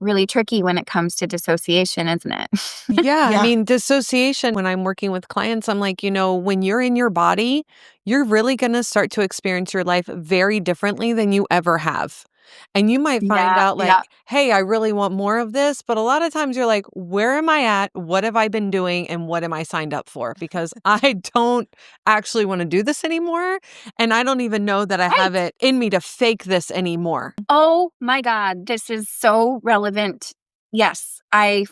really tricky when it comes to dissociation, isn't it? Yeah, Yeah. I mean, dissociation, when I'm working with clients, I'm like, when you're in your body, you're really going to start to experience your life very differently than you ever have. And you might find Yeah, out like, yeah. hey, I really want more of this. But a lot of times you're like, where am I at? What have I been doing? And what am I signed up for? Because I don't actually want to do this anymore. And I don't even know that I have Right. it in me to fake this anymore. Oh my God, this is so relevant. Yes, I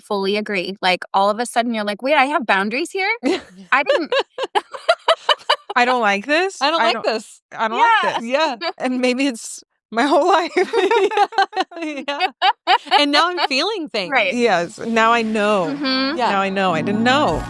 fully agree. Like all of a sudden you're like, wait, I have boundaries here? I didn't. I don't like this. I don't like this. I don't like Yeah. this. Yeah. And maybe it's my whole life. Yeah. And now I'm feeling things. Right. Yes. Now I know. Mm-hmm. Yeah. Now I know. I didn't know.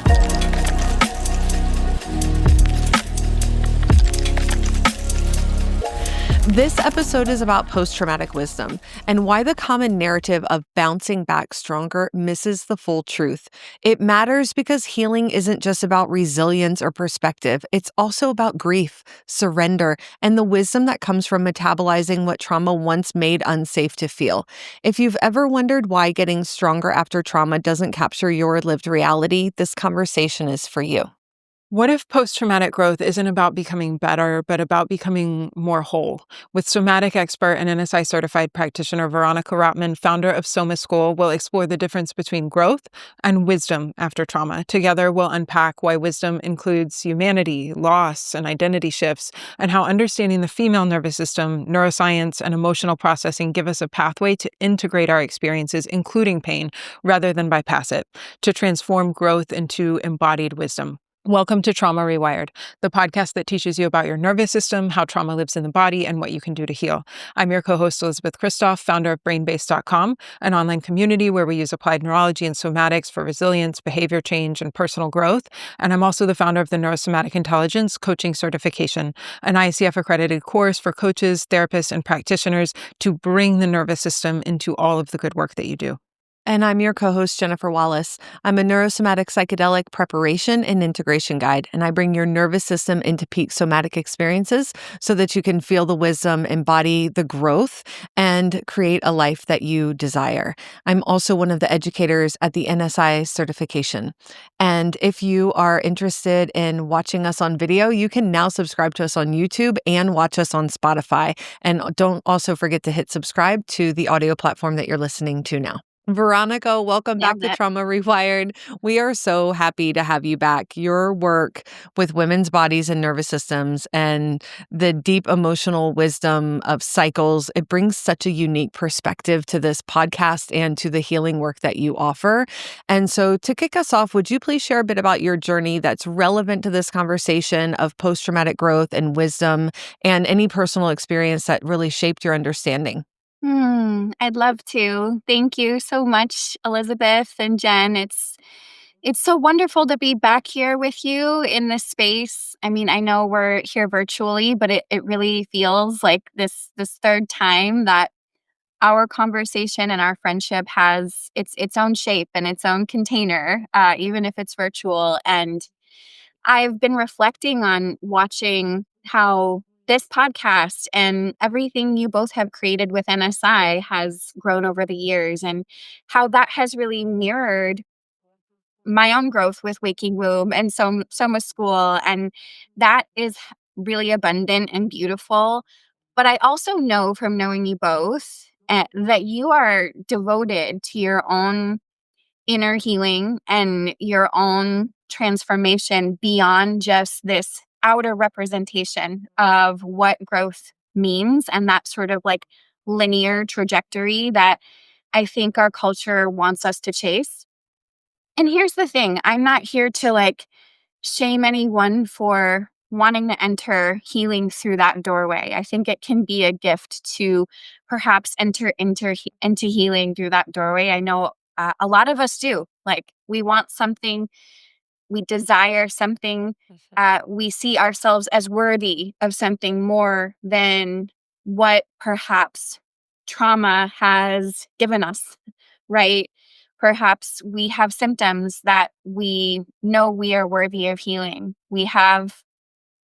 This episode is about post-traumatic wisdom and why the common narrative of bouncing back stronger misses the full truth. It matters because healing isn't just about resilience or perspective. It's also about grief, surrender, and the wisdom that comes from metabolizing what trauma once made unsafe to feel. If you've ever wondered why getting stronger after trauma doesn't capture your lived reality, this conversation is for you. What if post-traumatic growth isn't about becoming better, but about becoming more whole? With somatic expert and NSI certified practitioner Veronica Rottman, founder of Soma School, we'll explore the difference between growth and wisdom after trauma. Together, we'll unpack why wisdom includes humanity, loss, and identity shifts, and how understanding the female nervous system, neuroscience, and emotional processing give us a pathway to integrate our experiences, including pain, rather than bypass it, to transform growth into embodied wisdom. Welcome to Trauma Rewired, the podcast that teaches you about your nervous system, how trauma lives in the body, and what you can do to heal. I'm your co-host, Elisabeth Kristof, founder of BrainBase.com, an online community where we use applied neurology and somatics for resilience, behavior change, and personal growth. And I'm also the founder of the Neurosomatic Intelligence Coaching Certification, an ICF-accredited course for coaches, therapists, and practitioners to bring the nervous system into all of the good work that you do. And I'm your co-host, Jennifer Wallace. I'm a neurosomatic psychedelic preparation and integration guide, and I bring your nervous system into peak somatic experiences so that you can feel the wisdom, embody the growth, and create a life that you desire. I'm also one of the educators at the NSI certification. And if you are interested in watching us on video, you can now subscribe to us on YouTube and watch us on Spotify. And don't also forget to hit subscribe to the audio platform that you're listening to now. Veronica, welcome back to Trauma Rewired. We are so happy to have you back. Your work with women's bodies and nervous systems and the deep emotional wisdom of cycles, it brings such a unique perspective to this podcast and to the healing work that you offer. And so to kick us off, would you please share a bit about your journey that's relevant to this conversation of post-traumatic growth and wisdom and any personal experience that really shaped your understanding? I'd love to. Thank you so much, Elisabeth and Jen. It's so wonderful to be back here with you in this space. I mean, I know we're here virtually, but it really feels like this third time that our conversation and our friendship has its own shape and its own container, even if it's virtual. And I've been reflecting on watching how this podcast and everything you both have created with NSI has grown over the years, and how that has really mirrored my own growth with Waking Womb and Soma School. And that is really abundant and beautiful. But I also know from knowing you both that you are devoted to your own inner healing and your own transformation beyond just this outer representation of what growth means, and that sort of like linear trajectory that I think our culture wants us to chase. And here's the thing, I'm not here to like shame anyone for wanting to enter healing through that doorway. I think it can be a gift to perhaps into healing through that doorway. I know a lot of us do. Like we want something, we desire something, we see ourselves as worthy of something more than what perhaps trauma has given us, right? Perhaps we have symptoms that we know we are worthy of healing. We have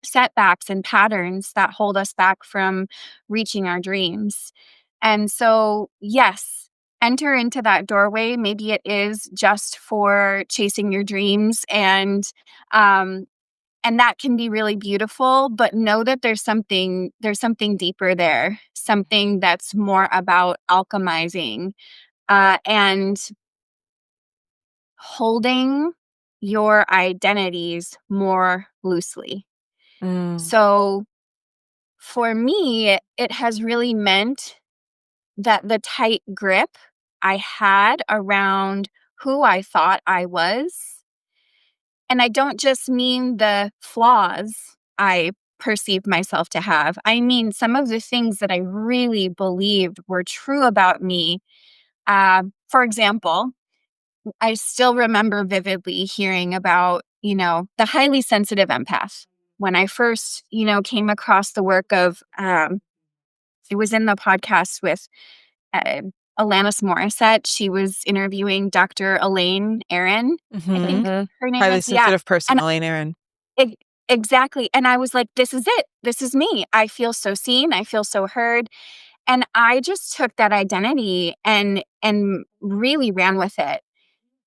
setbacks and patterns that hold us back from reaching our dreams. And so, yes, enter into that doorway. Maybe it is just for chasing your dreams, and that can be really beautiful, but know that there's something deeper there, something that's more about alchemizing, and holding your identities more loosely. Mm. So for me, it has really meant that the tight grip I had around who I thought I was, and I don't just mean the flaws I perceived myself to have. I mean some of the things that I really believed were true about me. For example, I still remember vividly hearing about, the highly sensitive empath. When I first, came across the work of, it was in the podcast with uh, Alanis Morissette. She was interviewing Dr. Elaine Aron, I think Mhm. her name Highly is. Yeah. sensitive person, And Elaine Aron. it, exactly. And I was like, this is it. This is me. I feel so seen. I feel so heard. And I just took that identity and really ran with it.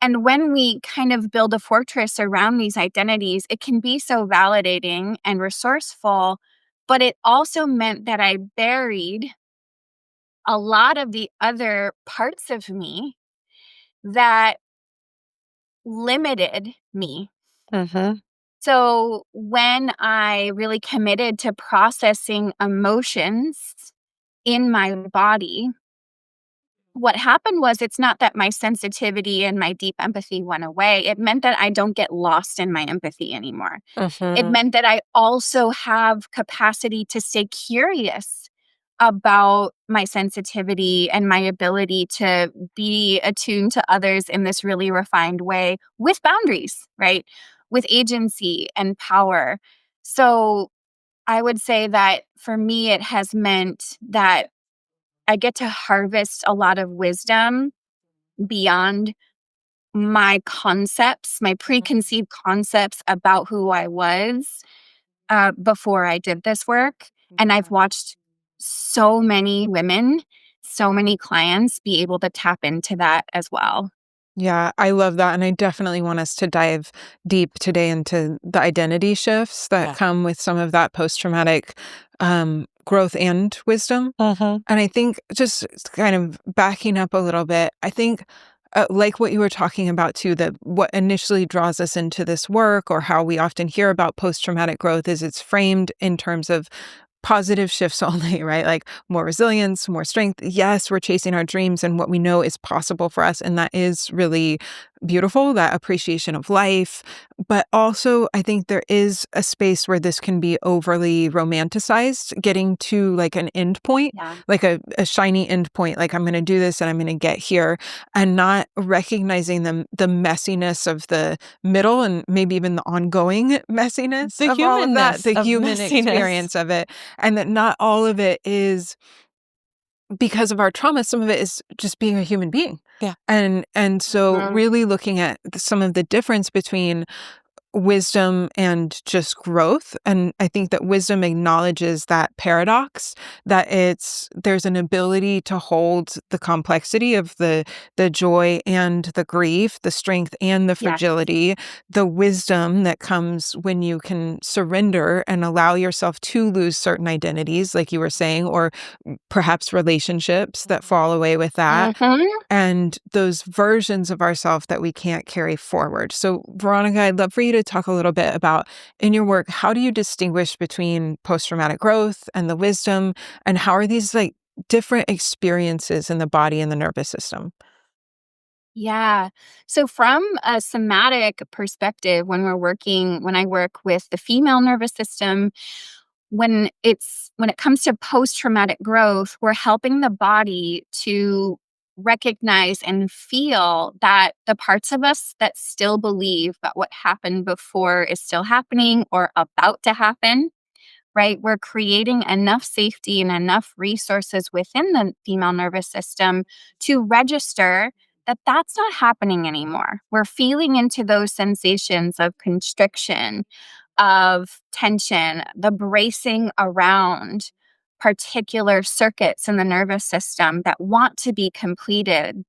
And when we kind of build a fortress around these identities, it can be so validating and resourceful, but it also meant that I buried a lot of the other parts of me that limited me. Mhm. So when I really committed to processing emotions in my body, what happened was it's not that my sensitivity and my deep empathy went away. It meant that I don't get lost in my empathy anymore. It Mhm. meant that I also have capacity to stay curious about my sensitivity and my ability to be attuned to others in this really refined way with boundaries, right? With agency and power. So I would say that for me, it has meant that I get to harvest a lot of wisdom beyond my concepts, my preconceived concepts about who I was, before I did this work. And I've watched so many women, so many clients be able to tap into that as well. Yeah, I love that. And I definitely want us to dive deep today into the identity shifts that Yeah. come with some of that post traumatic growth and wisdom. Mhm. And I think just kind of backing up a little bit, I think like what you were talking about too, that what initially draws us into this work or how we often hear about post traumatic growth is it's framed in terms of positive shifts only, right? Like more resilience, more strength. Yes, we're chasing our dreams and what we know is possible for us. And that is really beautiful, that appreciation of life. But also, I think there is a space where this can be overly romanticized, getting to like an end point, Yeah. like a shiny end point, like I'm going to do this and I'm going to get here, and not recognizing the messiness of the middle and maybe even the ongoing messiness The of all of that, humanness the of human messiness. experience of it, and that not all of it is because of our trauma. Some of it is just being a human being. Yeah. And so Mhm. really looking at some of the difference between wisdom and just growth. And I think that wisdom acknowledges that paradox, that there's an ability to hold the complexity of the joy and the grief, the strength and the Yes. fragility, the wisdom that comes when you can surrender and allow yourself to lose certain identities, like you were saying, or perhaps relationships that fall away with that, Mhm. and those versions of ourselves that we can't carry forward. So, Veronica, I'd love for you to talk a little bit about in your work, how do you distinguish between post traumatic growth and the wisdom? And how are these like different experiences in the body and the nervous system? Yeah. So from a somatic perspective, when I work with the female nervous system, when it comes to post traumatic growth, we're helping the body to recognize and feel that the parts of us that still believe that what happened before is still happening or about to happen, right? We're creating enough safety and enough resources within the female nervous system to register that that's not happening anymore. We're feeling into those sensations of constriction, of tension, the bracing around particular circuits in the nervous system that want to be completed,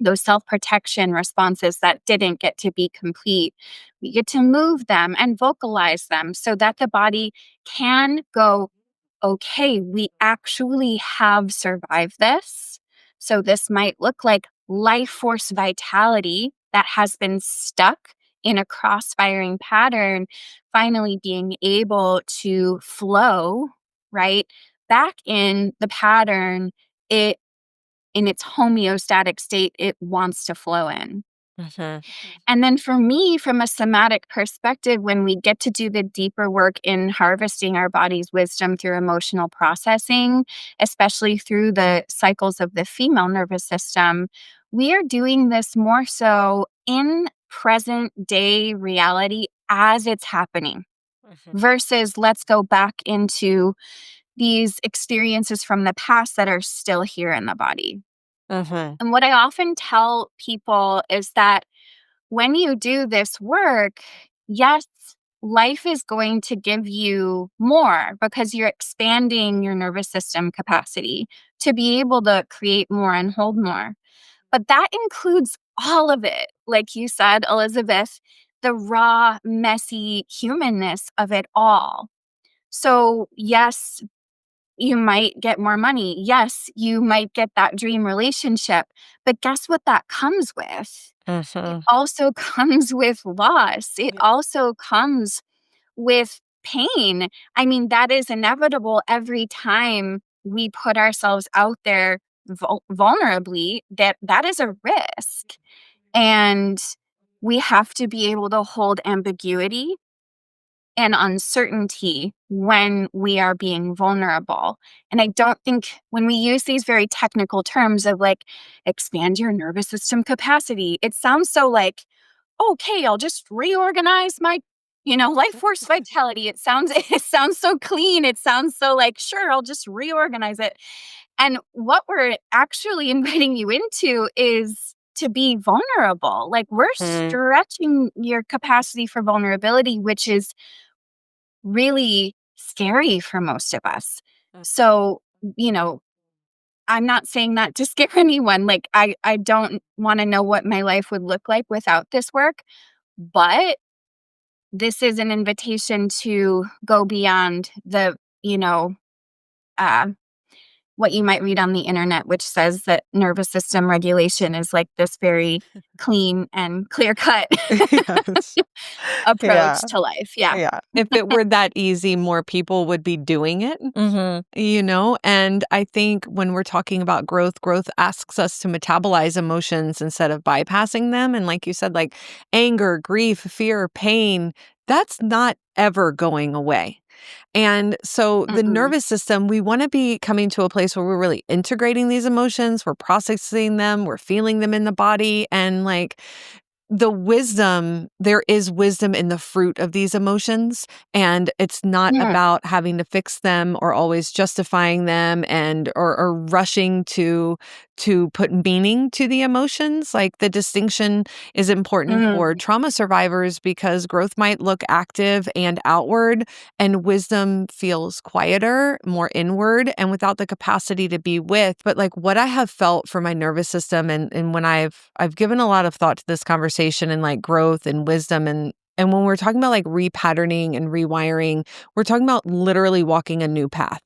those self-protection responses that didn't get to be complete. We get to move them and vocalize them so that the body can go, okay, we actually have survived this. So this might look like life force vitality that has been stuck in a cross-firing pattern, finally being able to flow, right, back in the pattern it in its homeostatic state it wants to flow in. Mhm. And then for me, from a somatic perspective, when we get to do the deeper work in harvesting our body's wisdom through emotional processing, especially through the cycles of the female nervous system, we are doing this more so in present day reality as it's happening Mhm. versus let's go back into these experiences from the past that are still here in the body. Mhm. And what I often tell people is that when you do this work, yes, life is going to give you more because you're expanding your nervous system capacity to be able to create more and hold more. But that includes all of it. Like you said, Elizabeth, the raw, messy humanness of it all. So, yes, you might get more money. Yes, you might get that dream relationship. But guess what that comes with? It Mhm. also comes with loss. It Yeah. also comes with pain. I mean, that is inevitable every time we put ourselves out there vulnerably, that is a risk. And we have to be able to hold ambiguity and uncertainty when we are being vulnerable. And I don't think when we use these very technical terms of like expand your nervous system capacity, it sounds so like, okay, I'll just reorganize my, life force vitality. It sounds so clean. It sounds so like, sure, I'll just reorganize it. And what we're actually inviting you into is to be vulnerable. Like we're Mhm. stretching your capacity for vulnerability, which is really scary for most of us. So, you know, I'm not saying that to scare anyone. Like I don't want to know what my life would look like without this work, but this is an invitation to go beyond the, uh what you might read on the internet, which says that nervous system regulation is like this very clean and clear cut Yes. Yeah. approach to life. Yeah. Yeah. If it were that easy, more people would be doing it. And I think when we're talking about growth asks us to metabolize emotions instead of bypassing them. And like you said, like anger, grief, fear, pain, that's not ever going away. And so the Mm-mm. nervous system, we want to be coming to a place where we're really integrating these emotions, we're processing them, we're feeling them in the body. And like there is wisdom in the fruit of these emotions. And it's not Yeah. about having to fix them or always justifying them or rushing to put meaning to the emotions. Like the distinction is important for Mm. trauma survivors because growth might look active and outward, and wisdom feels quieter, more inward, and without the capacity to be with. But like what I have felt for my nervous system, and when I've given a lot of thought to this conversation and like growth and wisdom, and when we're talking about like repatterning and rewiring, we're talking about literally walking a new path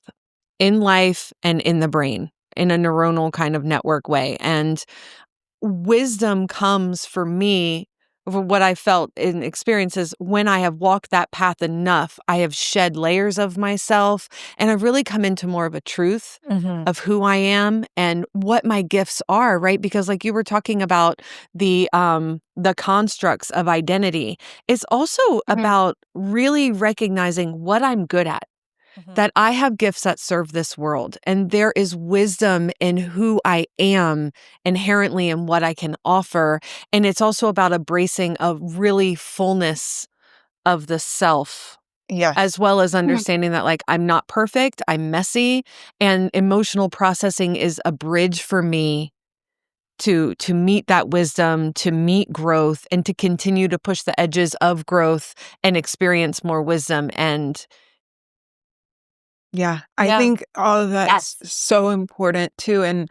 in life and in the brain in a neuronal kind of network way. And wisdom comes for me, for what I felt in experiences when I have walked that path enough, I have shed layers of myself and I've really come into more of a truth Mhm. of who I am and what my gifts are, right? Because like you were talking about the constructs of identity, it's also Mhm. about really recognizing what I'm good at, Mhm. that I have gifts that serve this world, and there is wisdom in who I am inherently and what I can offer. And it's also about embracing a really fullness of the self, Yes. as well as Mhm. understanding that like I'm not perfect, I'm messy, and emotional processing is a bridge for me to meet that wisdom, to meet growth, and to continue to push the edges of growth and experience more wisdom. And Yeah, I Yeah. think all of that's Yes. so important too. And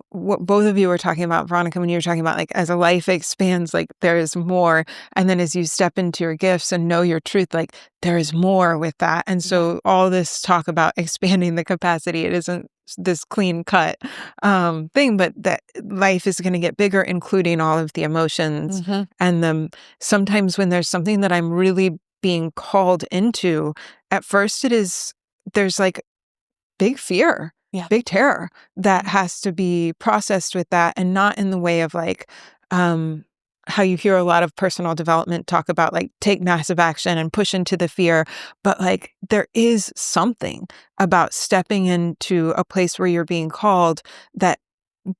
what both of you were talking about, Veronica, when you were talking about like as a life expands, like there is more. And then as you step into your gifts and know your truth, like there is more with that. And so all this talk about expanding the capacity, it isn't this clean cut thing, but that life is going to get bigger, including all of the emotions. Mhm. And sometimes when there's something that I'm really being called into, at first there's like big fear, Yeah. big terror that has to be processed with that, and not in the way of like um how you hear a lot of personal development talk about like take massive action and push into the fear, but like there is something about stepping into a place where you're being called that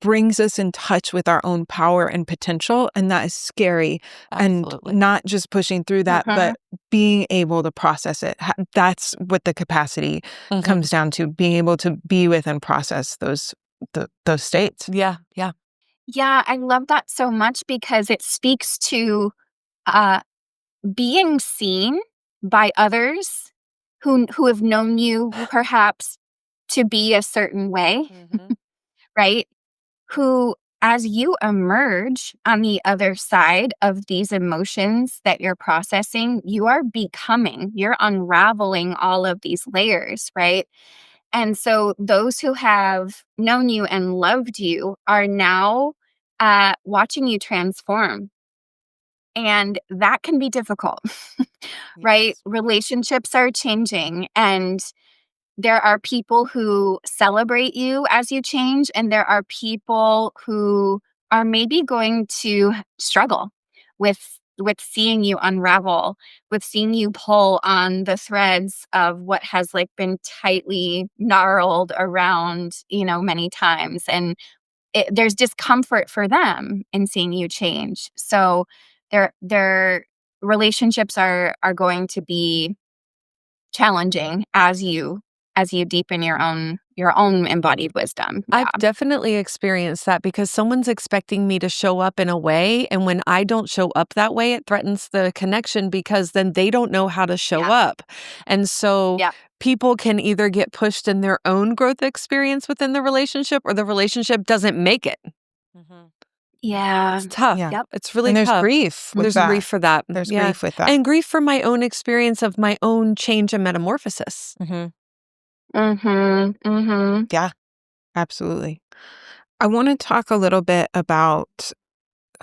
brings us in touch with our own power and potential. And that is scary. And Absolutely. not just pushing through that, Mhm. but being able to process it. That's what the capacity Mhm. comes down to, being able to be with and process those states. Yeah. Yeah. Yeah, I love that so much because it speaks to uh, being seen by others who have known you perhaps to be a certain way, Mhm. right? Who, as you emerge on the other side of these emotions that you're processing, you are becoming, you're unraveling all of these layers, right? And so those who have known you and loved you are now watching you transform. And that can be difficult, right? Yes. Relationships are changing, and there are people who celebrate you as you change, and there are people who are maybe going to struggle with seeing you unravel, with seeing you pull on the threads of what has like been tightly gnarled around, many times. And there's discomfort for them in seeing you change. So their relationships are going to be challenging as you deepen your own embodied wisdom. Yeah. I've definitely experienced that because someone's expecting me to show up in a way, and when I don't show up that way, it threatens the connection because then they don't know how to show Yeah. up. And so Yeah. people can either get pushed in their own growth experience within the relationship or the relationship doesn't make it. Mhm. Yeah. It's tough. Yeah. Yep. It's really And there's tough. grief with There's grief that. for that. There's Yeah. grief with that. And grief for my own experience of my own change and metamorphosis. Hmm. Mhm. Mhm. Yeah, absolutely. I want to talk a little bit about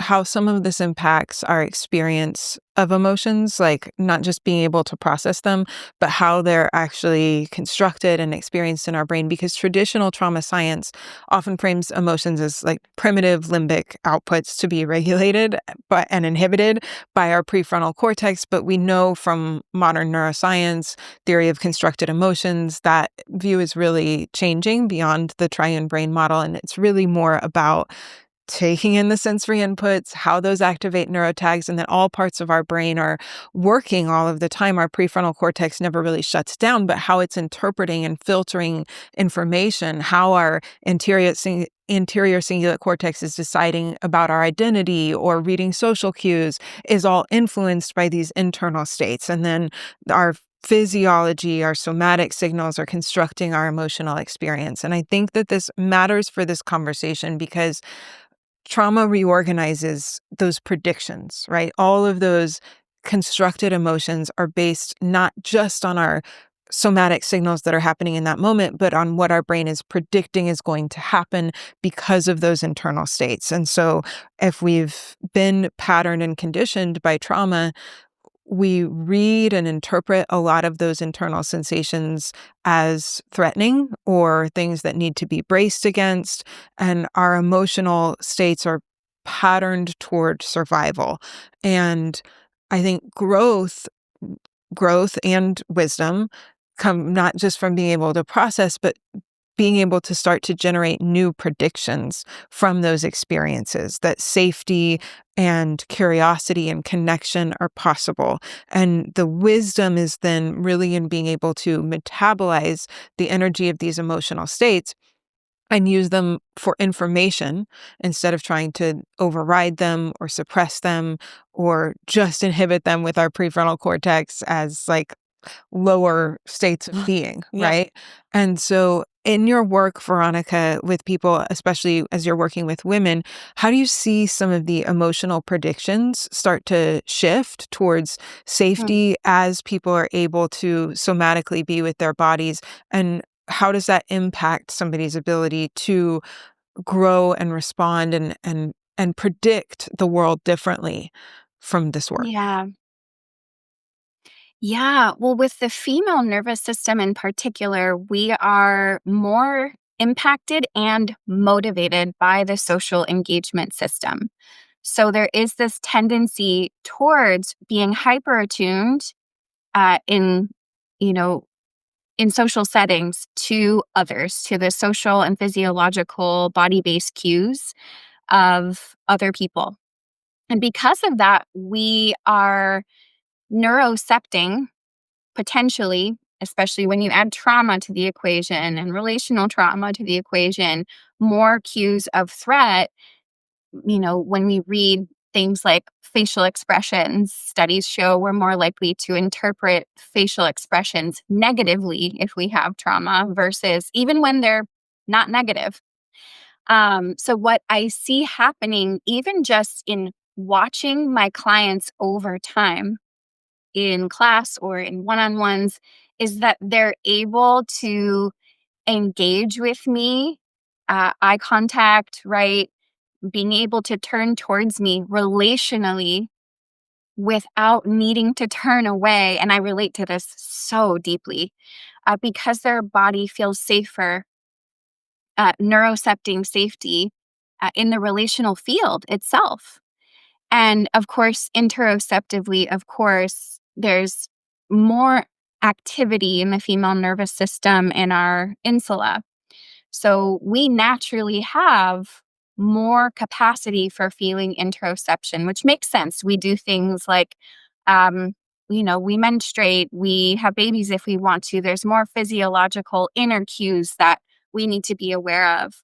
how some of this impacts our experience of emotions, like not just being able to process them, but how they're actually constructed and experienced in our brain. Because traditional trauma science often frames emotions as like primitive limbic outputs to be regulated and inhibited by our prefrontal cortex. But we know from modern neuroscience, theory of constructed emotions, that view is really changing beyond the triune brain model. And it's really more about taking in the sensory inputs, how those activate neurotags, and that all parts of our brain are working all of the time. Our prefrontal cortex never really shuts down, but how it's interpreting and filtering information, how our anterior cingulate cortex is deciding about our identity or reading social cues is all influenced by these internal states. And then our physiology, our somatic signals are constructing our emotional experience. And I think that this matters for this conversation because trauma reorganizes those predictions, right? All of those constructed emotions are based not just on our somatic signals that are happening in that moment, but on what our brain is predicting is going to happen because of those internal states. And so if we've been patterned and conditioned by trauma, we read and interpret a lot of those internal sensations as threatening or things that need to be braced against. And our emotional states are patterned toward survival. And I think growth and wisdom come not just from being able to process, but being able to start to generate new predictions from those experiences, that safety and curiosity and connection are possible. And the wisdom is then really in being able to metabolize the energy of these emotional states and use them for information instead of trying to override them or suppress them or just inhibit them with our prefrontal cortex as like lower states of being, Yeah. right? And so in your work, Veronica, with people, especially as you're working with women, how do you see some of the emotional predictions start to shift towards Mm. safety as people are able to somatically be with their bodies? And how does that impact somebody's ability to grow and respond and predict the world differently from this work? Yeah. Yeah. Well, with the female nervous system in particular, we are more impacted and motivated by the social engagement system. So there is this tendency towards being hyper attuned in, you know, in social settings to others, to the social and physiological body based cues of other people. And because of that, we are neurocepting potentially, especially when you add trauma to the equation and relational trauma to the equation, more cues of threat. When we read things like facial expressions, studies show we're more likely to interpret facial expressions negatively if we have trauma versus even when they're not negative. So, what I see happening, even just in watching my clients over time in class or in one on ones, is that they're able to engage with me, eye contact, right? Being able to turn towards me relationally without needing to turn away. And I relate to this so deeply because their body feels safer, neurocepting safety in the relational field itself. And of course, interoceptively, of course, there's more activity in the female nervous system in our insula. So we naturally have more capacity for feeling interoception, which makes sense. We do things like, um, we menstruate, we have babies if we want to. There's more physiological inner cues that we need to be aware of.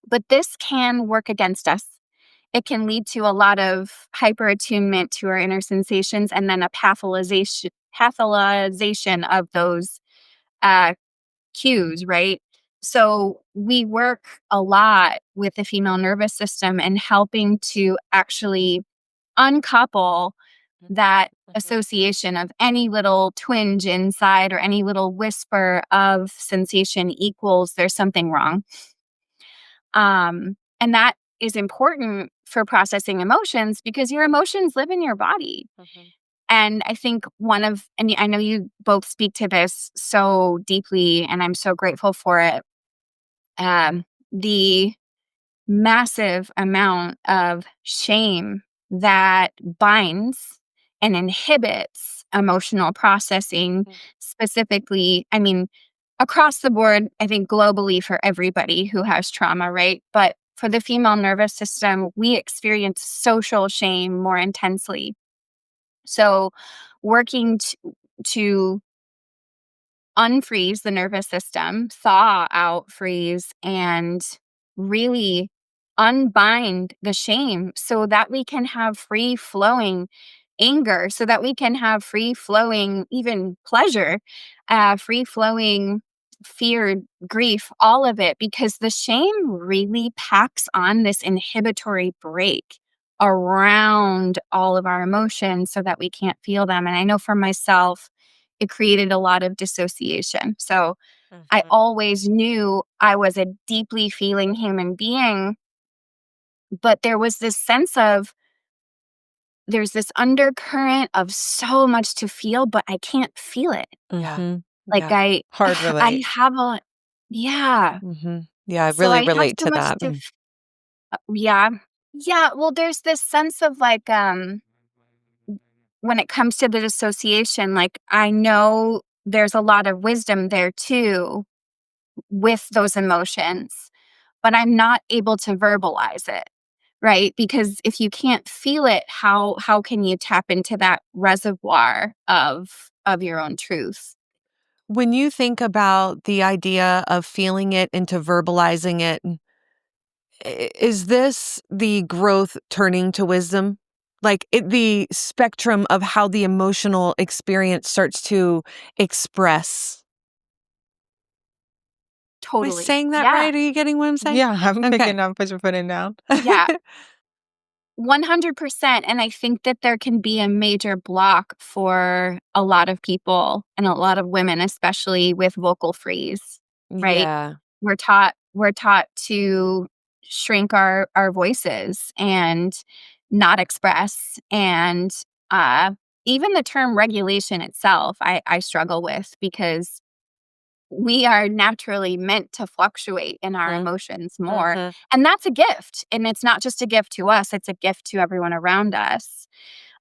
But this can work against us. It can lead to a lot of hyperattunement to our inner sensations and then a pathologization of those uh, cues, right? So we work a lot with the female nervous system and helping to actually uncouple that association of any little twinge inside or any little whisper of sensation equals there's something wrong. And that is important for processing emotions because your emotions live in your body. And I think and I know you both speak to this so deeply, and I'm so grateful for it. The massive amount of shame that binds and inhibits emotional processing, specifically, I mean, across the board, I think globally for everybody who has trauma, right? But for the female nervous system, we experience social shame more intensely. So, working to unfreeze the nervous system, thaw out, freeze, and really unbind the shame so that we can have free flowing anger, so that we can have free flowing, even pleasure, free flowing fear, grief, all of it, because the shame really packs on this inhibitory brake around all of our emotions so that we can't feel them. And I know for myself, it created a lot of dissociation. So I always knew I was a deeply feeling human being, but there was this sense of there's this undercurrent of so much to feel, but I can't feel it. Yeah. Like Yeah. Hard I relate. have a, yeah. Yeah, I So really I have relate so to much that. to, yeah. Yeah. Well, there's this sense of like, when it comes to the dissociation, like I know there's a lot of wisdom there too with those emotions, but I'm not able to verbalize it, right? Because if you can't feel it, how can you tap into that reservoir of your own truth? When you think about the idea of feeling it into verbalizing it, is this the growth turning to wisdom? the spectrum of how the emotional experience starts to express. Am I Totally. saying that Yeah. right? Are you getting what I'm saying? Yeah, I'm Okay. picking up what you're putting down. Yeah. 100%. And I think that there can be a major block for a lot of people and a lot of women, especially with vocal freeze, right? Yeah. We're taught to shrink our voices and not express. And uh even the term regulation itself, I struggle with, because we are naturally meant to fluctuate in our Mhm. emotions more. Mhm. And that's a gift. And it's not just a gift to us, it's a gift to everyone around us,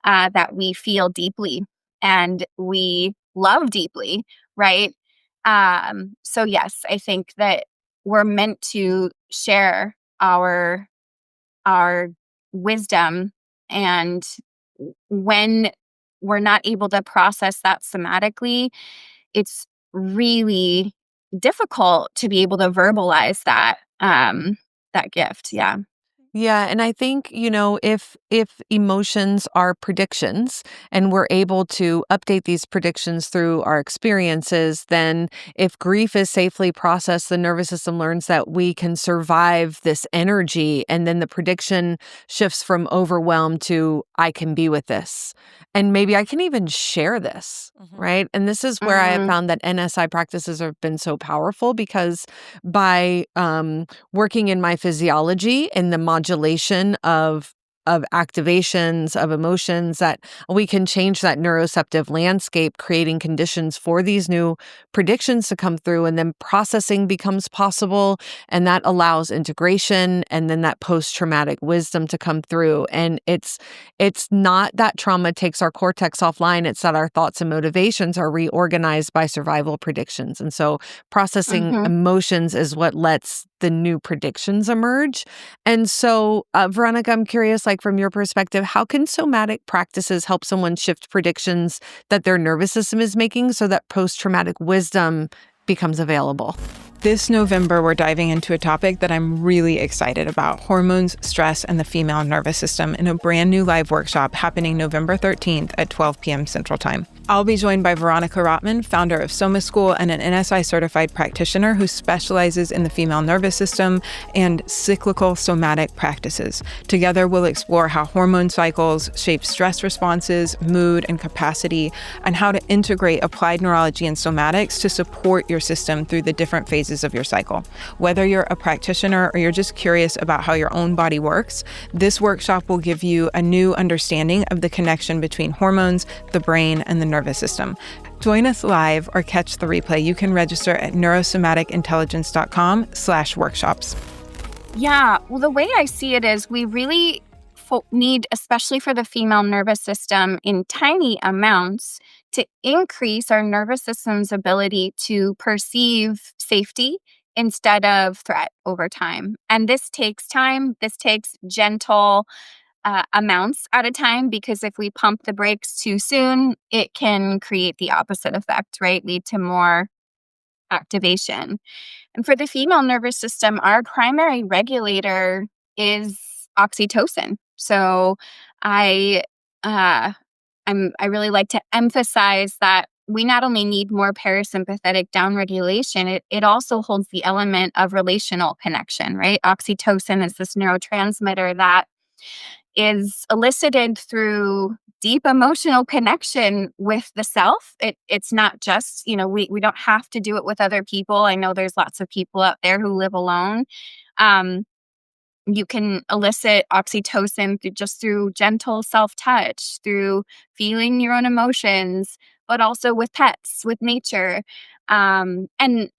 that we feel deeply and we love deeply, right? So, yes, I think that we're meant to share our wisdom. And when we're not able to process that somatically, it's really difficult to be able to verbalize that gift. Yeah. Yeah, and I think, if emotions are predictions and we're able to update these predictions through our experiences, then if grief is safely processed, the nervous system learns that we can survive this energy, and then the prediction shifts from overwhelm to I can be with this. And maybe I can even share this, right? And this is where I have Mm, found that NSI practices have been so powerful, because by working in my physiology and the modulation of activations of emotions, that we can change that neuroceptive landscape, creating conditions for these new predictions to come through, and then processing becomes possible, and that allows integration, and then that post-traumatic wisdom to come through. And it's not that trauma takes our cortex offline, it's that our thoughts and motivations are reorganized by survival predictions. And so processing mhm. emotions is what lets the new predictions emerge. And so, Veronica, I'm curious, from your perspective, how can somatic practices help someone shift predictions that their nervous system is making so that post-traumatic wisdom becomes available? This November, we're diving into a topic that I'm really excited about: hormones, stress, and the female nervous system, in a brand new live workshop happening November 13th at 12 p.m. Central Time. I'll be joined by Veronica Rottman, founder of Soma School and an NSI-certified practitioner who specializes in the female nervous system and cyclical somatic practices. Together, we'll explore how hormone cycles shape stress responses, mood, and capacity, and how to integrate applied neurology and somatics to support your system through the different phases of your cycle. Whether you're a practitioner or you're just curious about how your own body works, this workshop will give you a new understanding of the connection between hormones, the brain, and the nervous system. Join us live or catch the replay. You can register at neurosomaticintelligence.com/workshops. Yeah. Well, the way I see it is we really need, especially for the female nervous system, in tiny amounts, to increase our nervous system's ability to perceive safety instead of threat over time. And this takes time. This takes gentle amounts at a time, because if we pump the brakes too soon, it can create the opposite effect, right? Lead to more activation. And for the female nervous system, our primary regulator is oxytocin. So I uh I really like to emphasize that we not only need more parasympathetic downregulation, it also holds the element of relational connection, right? Oxytocin is this neurotransmitter that is elicited through deep emotional connection with the self. It's not just, we don't have to do it with other people. I know there's lots of people out there who live alone. Um, you can elicit oxytocin through gentle self-touch, through feeling your own emotions, but also with pets, with nature. And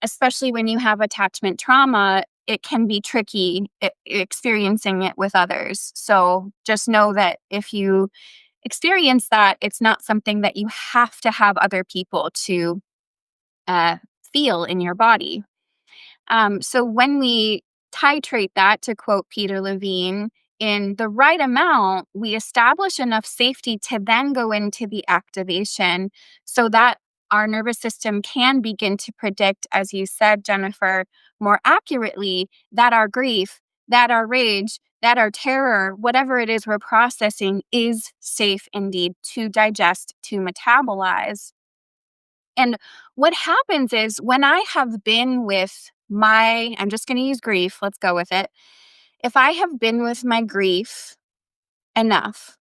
especially when you have attachment trauma, it can be tricky experiencing it with others. So just know that if you experience that, it's not something that you have to have other people to uh, feel in your body. So when we titrate that, to quote Peter Levine, in the right amount, we establish enough safety to then go into the activation, so that our nervous system can begin to predict, as you said, Jennifer, more accurately, that our grief, that our rage, that our terror, whatever it is we're processing, is safe indeed to digest, to metabolize. And what happens is when I have been with I'm just going to use grief, let's go with it. If I have been with my grief enough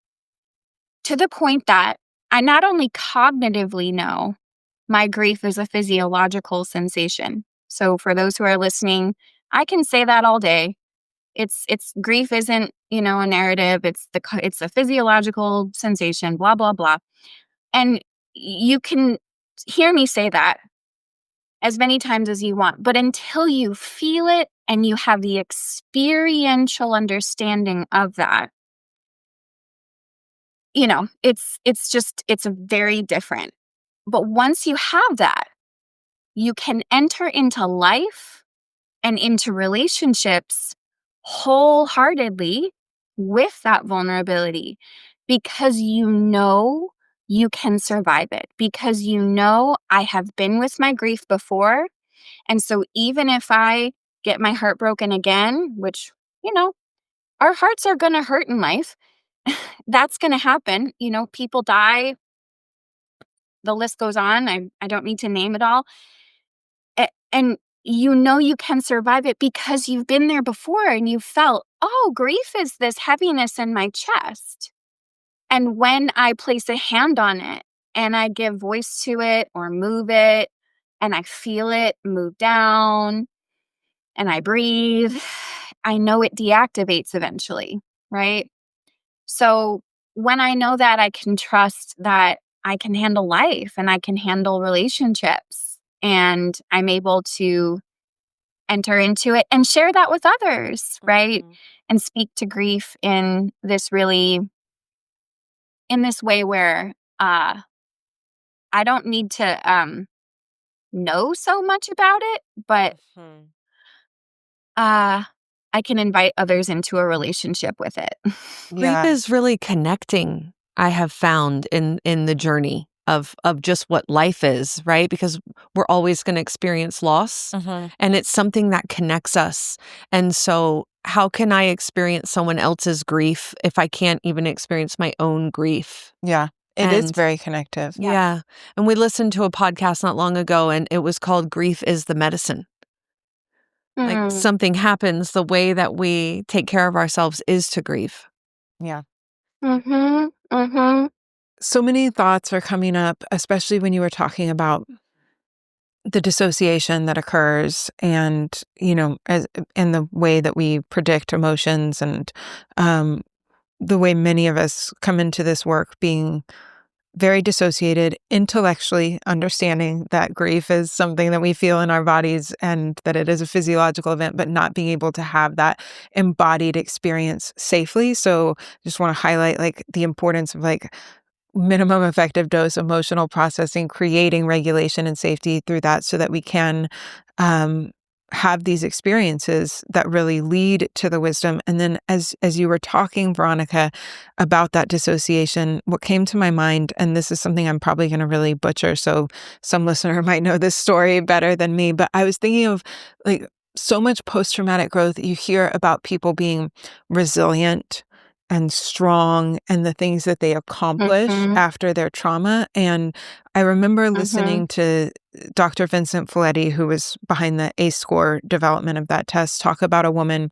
to the point that I not only cognitively know my grief is a physiological sensation. So for those who are listening, I can say that all day. It's grief isn't, a narrative. It's a physiological sensation, blah blah blah. And you can hear me say that as many times as you want, but until you feel it and you have the experiential understanding of that, it's very different. But once you have that, you can enter into life and into relationships wholeheartedly with that vulnerability because you can survive it, because I have been with my grief before. And so even if I get my heart broken again, which, our hearts are going to hurt in life, that's going to happen. People die, the list goes on. I don't need to name it all. And you can survive it because you've been there before and you felt, oh, grief is this heaviness in my chest. And when I place a hand on it and I give voice to it or move it and I feel it move down and I breathe, I know it deactivates eventually, right? So when I know that, I can trust that I can handle life and I can handle relationships and I'm able to enter into it and share that with others, right? Mhm. And speak to grief in this way where I don't need to know so much about it, but Mhm. I can invite others into a relationship with it. Grief Yeah. is really connecting, I have found in the journey of just what life is, right? Because we're always going to experience loss Mhm. and it's something that connects us. And so how can I experience someone else's grief if I can't even experience my own grief? Yeah. It is And very connective. yeah, and we listened to a podcast not long ago and it was called Grief is the Medicine. Like Mm, something happens, the way that we take care of ourselves is to grieve. Yeah. mhm, mhm, So many thoughts are coming up, especially when you were talking about the dissociation that occurs and, as in the way that we predict emotions and um, the way many of us come into this work being very dissociated, intellectually understanding that grief is something that we feel in our bodies and that it is a physiological event, but not being able to have that embodied experience safely. So just want to highlight like the importance of like minimum effective dose emotional processing, creating regulation and safety through that so that we can um, have these experiences that really lead to the wisdom. And then as you were talking, Veronica, about that dissociation, what came to my mind, and this is something I'm probably going to really butcher, so some listener might know this story better than me, but I was thinking of like so much post-traumatic growth. You hear about people being resilient and strong and the things that they accomplish mhm, after their trauma. And I remember mhm, listening to Dr. Vincent Folletti, who was behind the ACE score development of that test, talk about a woman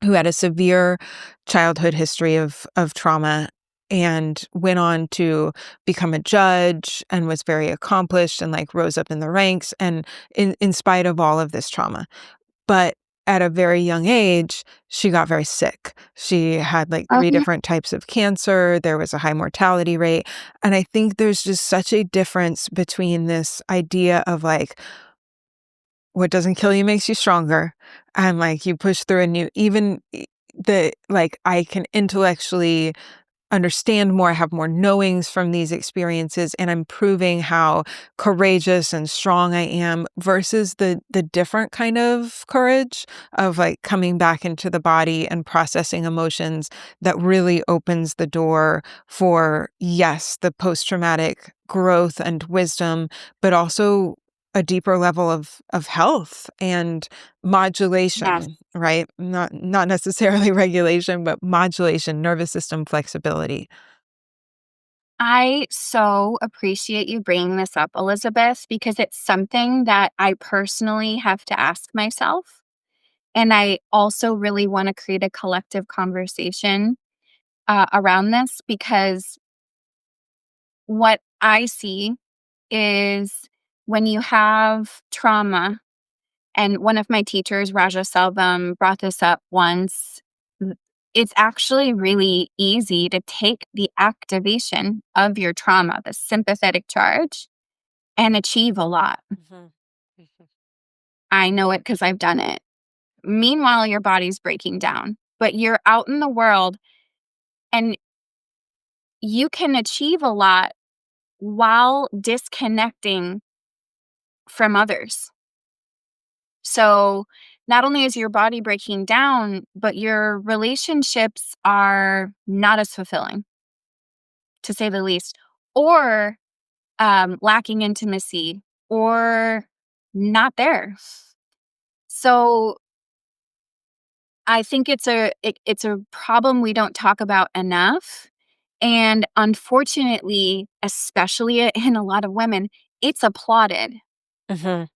who had a severe childhood history of trauma and went on to become a judge and was very accomplished and like rose up in the ranks and in spite of all of this trauma. But at a very young age, she got very sick. She had like 3 mhm, different types of cancer. There was a high mortality rate. And I think there's just such a difference between this idea of like, what doesn't kill you makes you stronger. And like you push through a new, even the like, I can intellectually understand more, I have more knowings from these experiences, and I'm proving how courageous and strong I am versus the different kind of courage of like coming back into the body and processing emotions that really opens the door for, yes, the post-traumatic growth and wisdom, but also a deeper level of health and Yes. modulation, right? Not necessarily regulation, but modulation, nervous system flexibility. I so appreciate you bringing this up, Elizabeth, because it's something that I personally have to ask myself. And I also really want to create a collective conversation around this because what I see is when you have trauma, and one of my teachers, Raja Selvam, brought this up once. It's actually really easy to take the activation of your trauma, the sympathetic charge, and achieve a lot. Mhm. Mhm. I know it because I've done it. Meanwhile, your body's breaking down, but you're out in the world and you can achieve a lot while disconnecting from others. So, not only is your body breaking down, but your relationships are not as fulfilling, to say the least, or lacking intimacy, or not there. So, I think it's a problem we don't talk about enough, and unfortunately, especially in a lot of women, it's applauded. Mhm.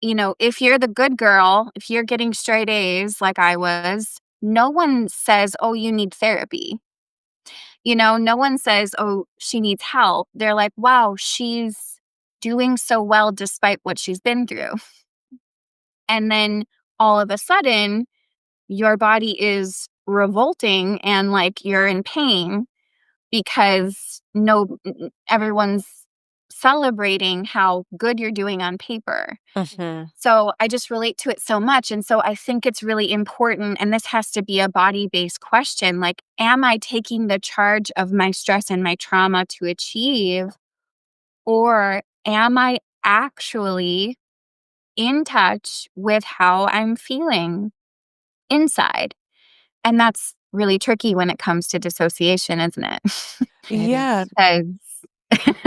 You know, if you're the good girl, if you're getting straight A's like I was, no one says, "Oh, you need therapy." You know, no one says, "Oh, she needs help." They're like, "Wow, she's doing so well despite what she's been through." And then all of a sudden, your body is revolting and like you're in pain because everyone's celebrating how good you're doing on paper. Mhm. So I just relate to it so much. And so I think it's really important. And this has to be a body based question like, am I taking the charge of my stress and my trauma to achieve? Or am I actually in touch with how I'm feeling inside? And that's really tricky when it comes to dissociation, isn't it? It Yeah. is. 'Cause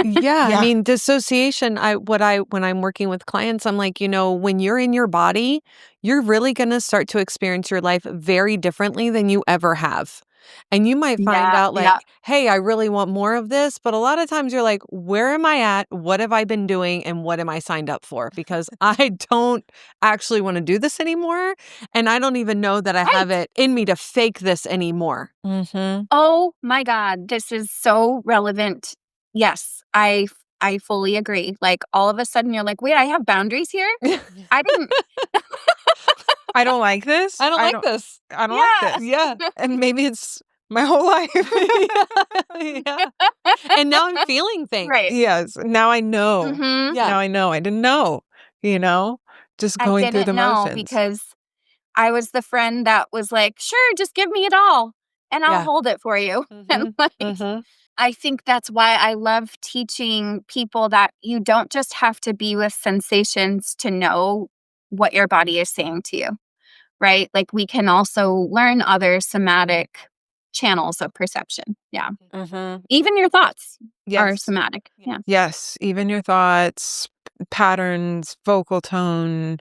Yeah, I Yeah. mean, dissociation, when I'm working with clients, I'm like, when you're in your body, you're really going to start to experience your life very differently than you ever have. And you might find yeah, out like, yeah. hey, I really want more of this, but a lot of times you're like, where am I at? What have I been doing and what am I signed up for? Because I don't actually want to do this anymore, and I don't even know that I have Right. it in me to fake this anymore. Mhm. Oh my god, this is so relevant. Yes, I fully agree. Like, all of a sudden, you're like, "Wait, I have boundaries here? I didn't." I don't like this. I don't like this. I don't like Yeah. this. Yeah. And maybe it's my whole life. Yeah. Yeah. And now I'm feeling things. Right. Yes. Now I know. Mhm. Yeah. Now I know. I didn't know, you know, just I going through didn't the know motions. because I was the friend that was like, "Sure, just give me it all, and I'll Yeah. hold it for you." And, Mhm. like, Mhm. I think that's why I love teaching people that you don't just have to be with sensations to know what your body is saying to you, right? Like, we can also learn other somatic channels of perception. Yeah. Mhm. Even your thoughts are Yes. somatic. Yeah. Yes. Even your thoughts, patterns, vocal tone,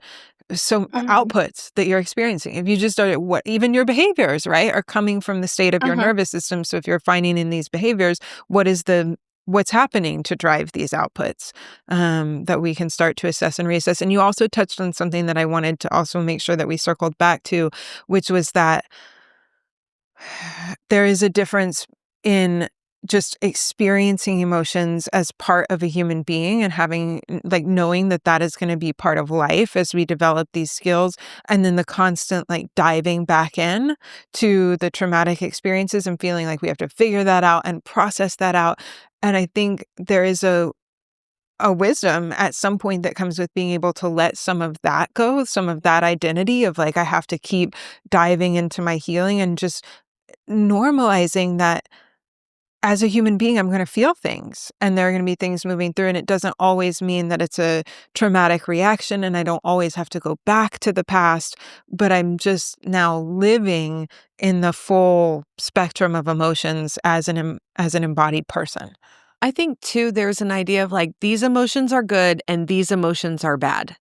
so Mhm. outputs that you're experiencing. If you just started what even your behaviors, right, are coming from the state of your Uh-huh. nervous system. So if you're finding in these behaviors, what's happening to drive these outputs, that we can start to assess and reassess. And you also touched on something that I wanted to also make sure that we circled back to, which was that there is a difference in just experiencing emotions as part of a human being and having like knowing that that is going to be part of life as we develop these skills, and then the constant like diving back in to the traumatic experiences and feeling like we have to figure that out and process that out. And I think there is a wisdom at some point that comes with being able to let some of that go, some of that identity of like I have to keep diving into my healing and just normalizing that as a human being, I'm going to feel things and there are going to be things moving through. And it doesn't always mean that it's a traumatic reaction. And I don't always have to go back to the past, but I'm just now living in the full spectrum of emotions as as an embodied person. I think too, there's an idea of like, these emotions are good and these emotions are bad.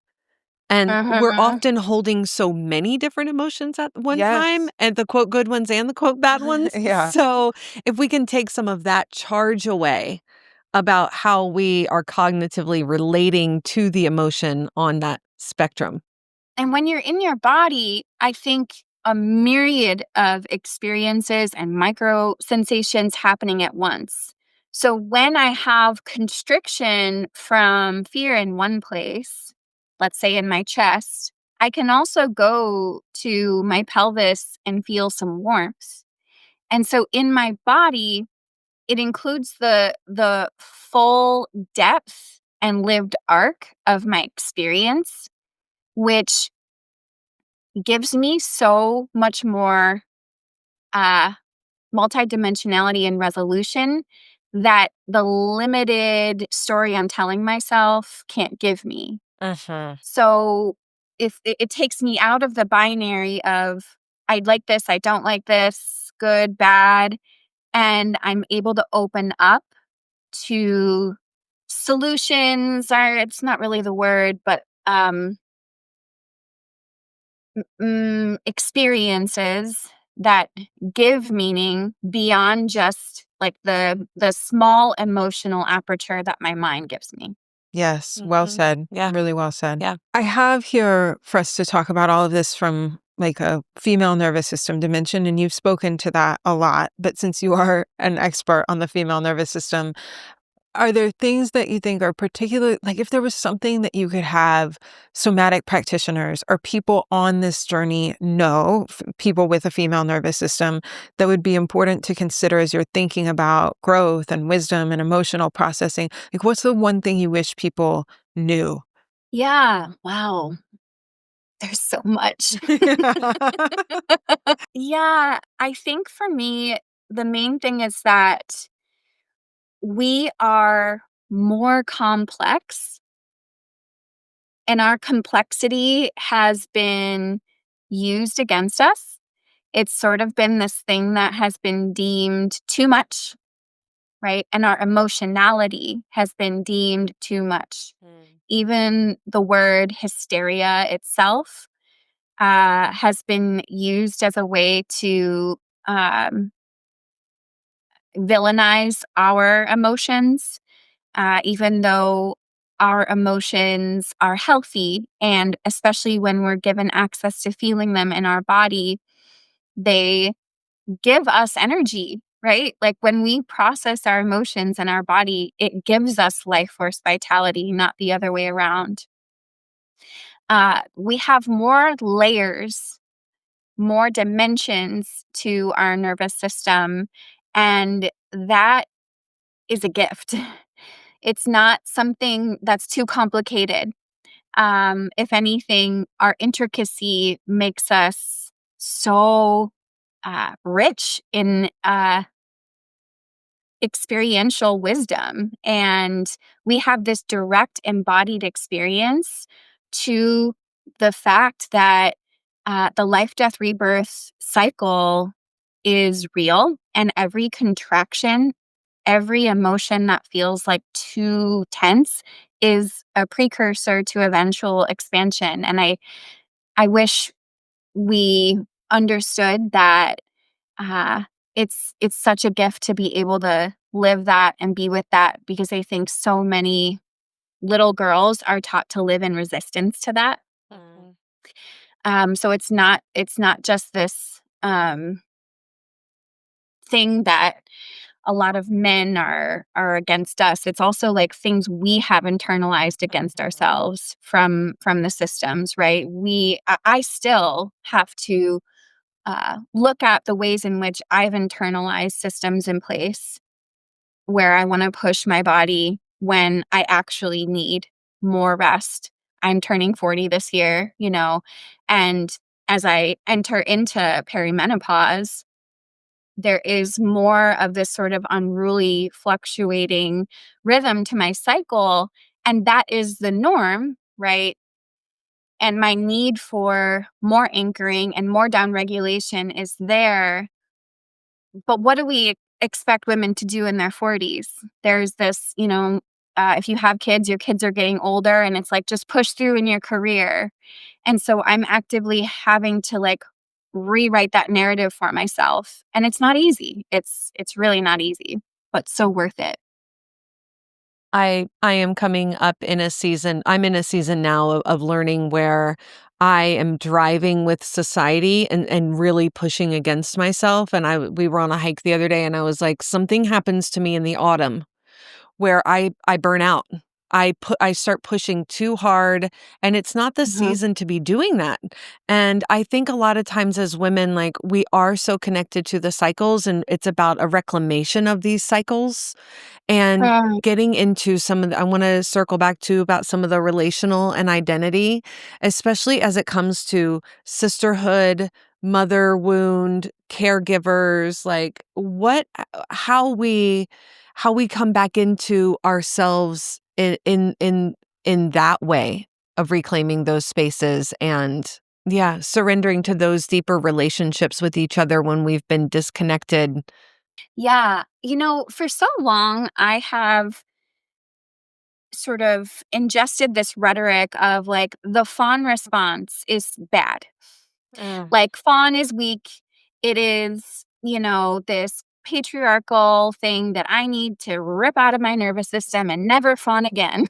And we're Mhm. often holding so many different emotions at one time, Yes. and the quote good ones and the quote bad ones. Yeah. So if we can take some of that charge away about how we are cognitively relating to the emotion on that spectrum. And when you're in your body, I think a myriad of experiences and micro sensations happening at once. So when I have constriction from fear in one place, let's say in my chest, I can also go to my pelvis and feel some warmth. And so in my body, it includes the full depth and lived arc of my experience, which gives me so much more uh, multidimensionality and resolution that the limited story I'm telling myself can't give me. Mhm. So if it takes me out of the binary of I like this, I don't like this, good, bad, and I'm able to open up to solutions, or it's not really the word, but experiences that give meaning beyond just like the small emotional aperture that my mind gives me. Yes, well Mhm. said. Yeah. Really well said. Yeah. I have here for us to talk about all of this from like a female nervous system dimension, and you've spoken to that a lot. But since you are an expert on the female nervous system, are there things that you think are particular, like if there was something that you could have somatic practitioners or people on this journey know, people with a female nervous system, that would be important to consider as you're thinking about growth and wisdom and emotional processing? Like, what's the one thing you wish people knew? Yeah. Wow. There's so much. Yeah. I think for me, the main thing is that we are more complex, and our complexity has been used against us. It's sort of been this thing that has been deemed too much, right? And our emotionality has been deemed too much. Mm. Even the word hysteria itself has been used as a way to um, villainize our emotions, even though our emotions are healthy. And especially when we're given access to feeling them in our body, they give us energy, right? Like when we process our emotions in our body, it gives us life force vitality, not the other way around. We have more layers, more dimensions to our nervous system, and that is a gift. It's not something that's too complicated. If anything, our intricacy makes us so rich in experiential wisdom. And we have this direct embodied experience to the fact that the life, death, rebirth cycle is real. And every contraction, every emotion that feels like too tense is a precursor to eventual expansion. And I wish we understood that uh, it's such a gift to be able to live that and be with that, because I think so many little girls are taught to live in resistance to that. Mhm. So it's not just this thing that a lot of men are against us. It's also like things we have internalized against Mhm. ourselves from the systems, right? I still have to look at the ways in which I've internalized systems in place where I want to push my body when I actually need more rest. I'm turning 40 this year, and as I enter into perimenopause, there is more of this sort of unruly, fluctuating rhythm to my cycle. And that is the norm, right? And my need for more anchoring and more down regulation is there. But what do we expect women to do in their 40s. There's this, if you have kids, your kids are getting older and it's like just push through in your career. And so I'm actively having to like rewrite that narrative for myself. And it's not easy. It's really not easy, but so worth it. I am coming up in a season. I'm in a season now of learning where I am driving with society and really pushing against myself. And we were on a hike the other day and I was like, something happens to me in the autumn where I burn out. I start pushing too hard, and it's not the Mhm. season to be doing that. And I think a lot of times as women, like, we are so connected to the cycles, and it's about a reclamation of these cycles and Right. getting into some of the, I want to circle back to about some of the relational and identity, especially as it comes to sisterhood, mother wound, caregivers, like how we come back into ourselves in that way of reclaiming those spaces and yeah, surrendering to those deeper relationships with each other when we've been disconnected. Yeah. For so long, I have sort of ingested this rhetoric of like the fawn response is bad. Mm. Like, fawn is weak. It is, this patriarchal thing that I need to rip out of my nervous system and never fawn again.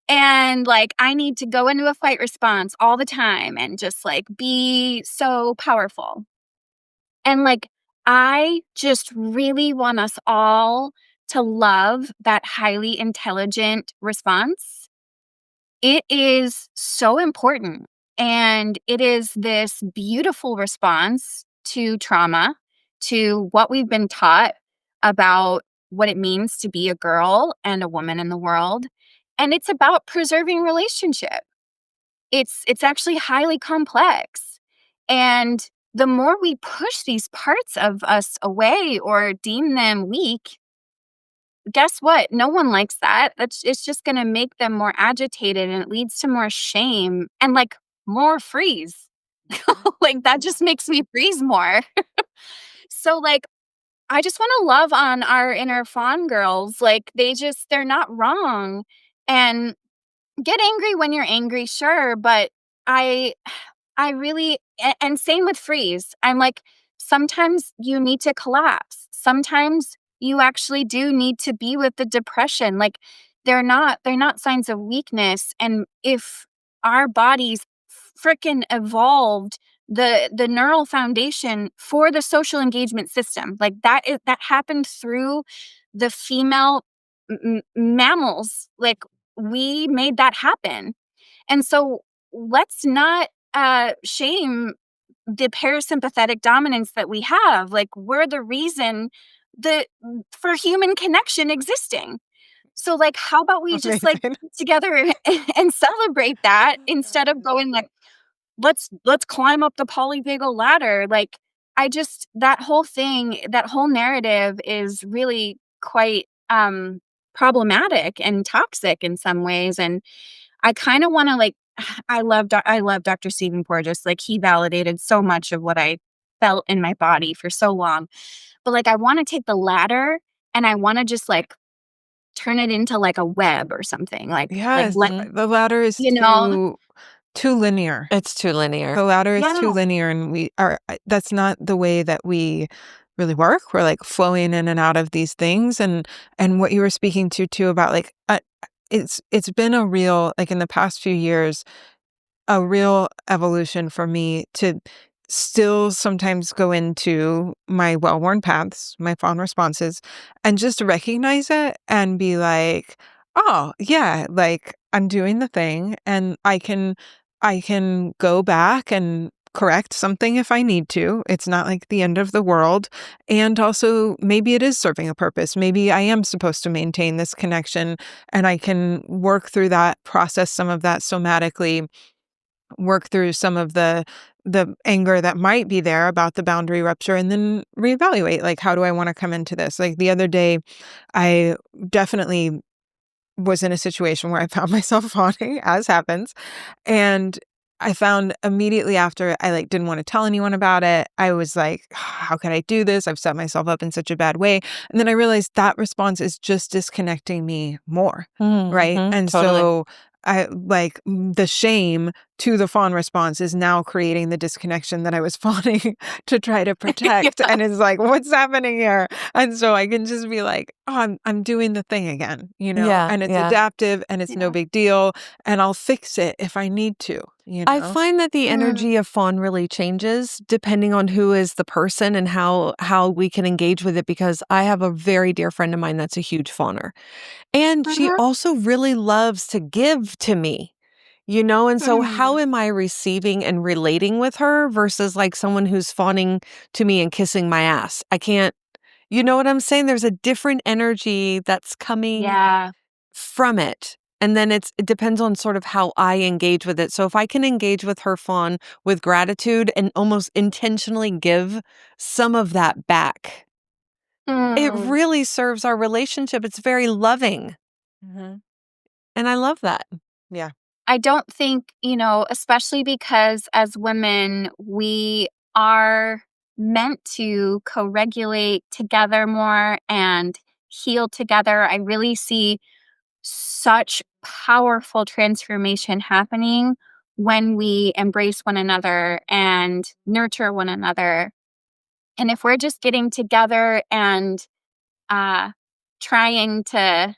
And like, I need to go into a fight response all the time and just like be so powerful. And like, I just really want us all to love that highly intelligent response. It is so important. And it is this beautiful response to trauma, to what we've been taught about what it means to be a girl and a woman in the world. And it's about preserving relationship. It's actually highly complex. And the more we push these parts of us away or deem them weak, guess what? No one likes that. It's just going to make them more agitated and it leads to more shame and like more freeze. Like that just makes me freeze more. So like I just want to love on our inner fawn girls. Like they're not wrong. And get angry when you're angry, sure, but I I really and same with freeze. I'm like, sometimes you need to collapse. Sometimes you actually do need to be with the depression. Like they're not signs of weakness. And if our bodies freaking evolved the neural foundation for the social engagement system, like that happened through the female mammals. Like we made that happen. And so let's not shame the parasympathetic dominance that we have. Like we're the reason that for human connection existing. So like how about we just like Amazing. get together and celebrate that instead of going like let's climb up the polyvagal ladder. Like I just that whole narrative is really quite problematic and toxic in some ways. And I kinda wanna, like I love Doctor Stephen Porges, like, he validated so much of what I felt in my body for so long, but, like, I wanna take the ladder and I wanna just, like, turn it into, like, a web or something, like, Yes, let Mhm. the ladder is you know? too linear. It's too linear. The ladder is too Yeah. linear, and that's not the way that we really work. We're, like, flowing in and out of these things, and what you were speaking to too about, like, it's been a real like, in the past few years, a real evolution for me to still sometimes go into my well-worn paths, my fawn responses, and just recognize it and be like, "Oh, yeah, like, I'm doing the thing, and I can go back and correct something if I need to. It's not like the end of the world, and also, maybe it is serving a purpose. Maybe I am supposed to maintain this connection, and I can work through that, process some of that somatically, work through some of the anger that might be there about the boundary rupture and then reevaluate, like, how do I want to come into this? Like the other day, I definitely was in a situation where I found myself fawning, as happens, and I found immediately after I didn't want to tell anyone about it. I was like, how could I do this? I've set myself up in such a bad way. And then I realized that response is just disconnecting me more. Right. And Totally. so the shame to the fawn response is now creating the disconnection that I was fawning to try to protect. Yeah. And it's like, what's happening here? And so I can just be like, oh, I'm doing the thing again, Yeah, and it's yeah. adaptive and it's no Yeah. big deal. And I'll fix it if I need to, I find that the Mm. energy of fawn really changes depending on who is the person and how we can engage with it, because I have a very dear friend of mine that's a huge fawner. And she Mhm. also really loves to give to me. And so how Mm. am I receiving and relating with her versus someone who's fawning to me and kissing my ass? I can't, you know what I'm saying? There's a different energy that's coming Yeah. from it. And then it depends on sort of how I engage with it. So if I can engage with her fawn with gratitude and almost intentionally give some of that back, it Mm. really serves our relationship. It's very loving. Mhm. And I love that. Yeah. I don't think, especially because as women, we are meant to co regulate together more and heal together. I really see such powerful transformation happening when we embrace one another and nurture one another. And if we're just getting together and uh, trying to,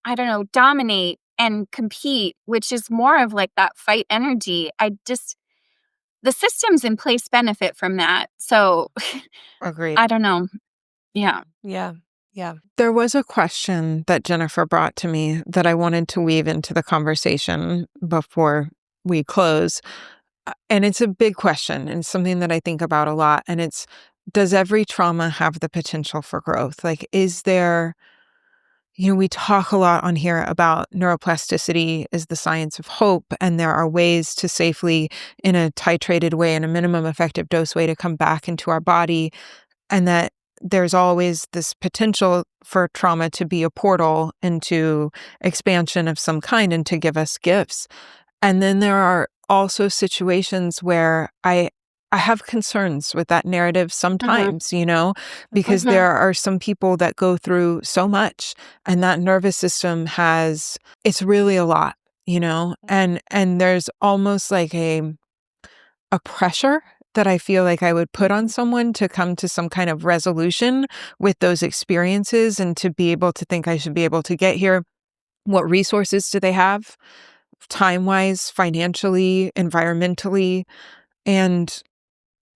I don't know, dominate and compete, which is more of that fight energy, the systems in place benefit from that. So Agreed. I don't know. Yeah. Yeah. Yeah. There was a question that Jennifer brought to me that I wanted to weave into the conversation before we close. And it's a big question and something that I think about a lot. And it's, does every trauma have the potential for growth? Is there, we talk a lot on here about neuroplasticity is the science of hope. And there are ways to safely, in a titrated way, in a minimum effective dose way, to come back into our body, and that there's always this potential for trauma to be a portal into expansion of some kind and to give us gifts. And then there are also situations where I have concerns with that narrative Hmm. sometimes, because Hmm. there are some people that go through so much, and that nervous system it's really a lot, and there's almost like a pressure that I feel like I would put on someone to come to some kind of resolution with those experiences and to be able to think I should be able to get here. What resources do they have? Time-wise, financially, environmentally, and